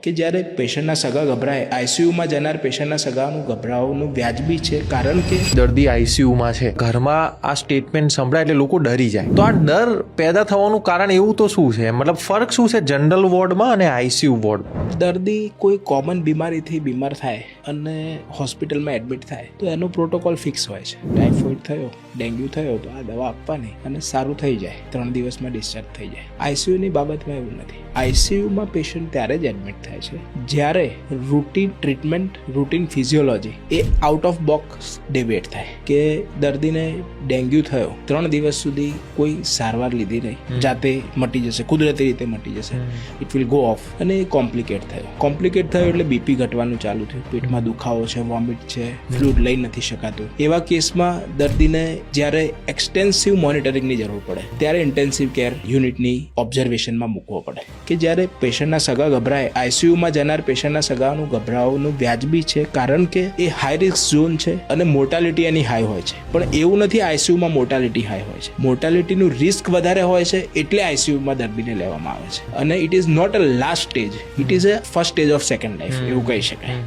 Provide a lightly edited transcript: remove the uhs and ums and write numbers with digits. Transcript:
કે જ્યારે પેશન્ટના સગા ગભરાય, આઈસીયુમાં જનાર પેશન્ટના સગાનું ગભરાવાનું વ્યાજબી છે, કારણ કે દર્દી આઈસીયુમાં છે, ઘરમાં આ સ્ટેટમેન્ટ સંભળાય એટલે લોકો ડરી જાય. તો આ ડર પેદા થવાનું કારણ એવું તો શું છે? મતલબ ફરક શું છે જનરલ વોર્ડમાં અને આઈસીયુ વોર્ડ? દર્દી કોઈ કોમન બીમારીથી બીમાર થાય અને હોસ્પિટલમાં એડમિટ થાય તો એનો પ્રોટોકોલ ફિક્સ હોય છે. ટાઇફોઇડ થયો, ડેન્ગ્યુ થયો તો આ દવા આપવાની અને સારું થઈ જાય, 3 દિવસમાં ડિસ્ચાર્જ થઈ જાય. આઈસીયુની બાબતમાં એવું નથી. આઈસીયુમાં પેશન્ટ ત્યારે જ એડમિટ થાય છે જ્યારે રૂટીન ટ્રીટમેન્ટ, રૂટીન ફિઝિયોલોજી એ આઉટ ઓફ બોક્સ ડેવિએટ થાય. કે દર્દીને ડેન્ગ્યુ થયો, 3 દિવસ સુધી કોઈ સારવાર લીધી નહીં, જાતે મટી જશે, કુદરતી રીતે મટી જશે, ઇટ વિલ ગો ઓફ, અને એ કોમ્પ્લિકેટ થયો એટલે બીપી ઘટવાનું ચાલુ થયું, પેટમાં દુખાવો છે, વોમિટ છે, ફ્લૂઇડ લઈ નથી શકાતું. એવા કેસમાં દર્દીને જ્યારે એક્સટેન્સિવ મોનિટરિંગની જરૂર પડે ત્યારે ઇન્ટેન્સિવ કેર યુનિટની ઓબ્ઝર્વેશનમાં મૂકવો પડે. કે જ્યારે પેશન્ટના સગા ગભરાય, આઈસીયુમાં જનાર પેશન્ટના સગાનું ગભરાવાનું વ્યાજબી છે, કારણ કે એ હાઈ રિસ્ક ઝોન છે અને મોર્ટાલિટી એની હાઈ હોય છે. પણ એવું નથી આઈસીયુમાં મોર્ટાલિટી હાઈ હોય છે, મોર્ટાલિટીનું રિસ્ક વધારે હોય છે એટલે આઈસીયુમાં દર્દીને લેવામાં આવે છે. અને it is not a last stage, it is a first stage of second life એવું કહી શકાય.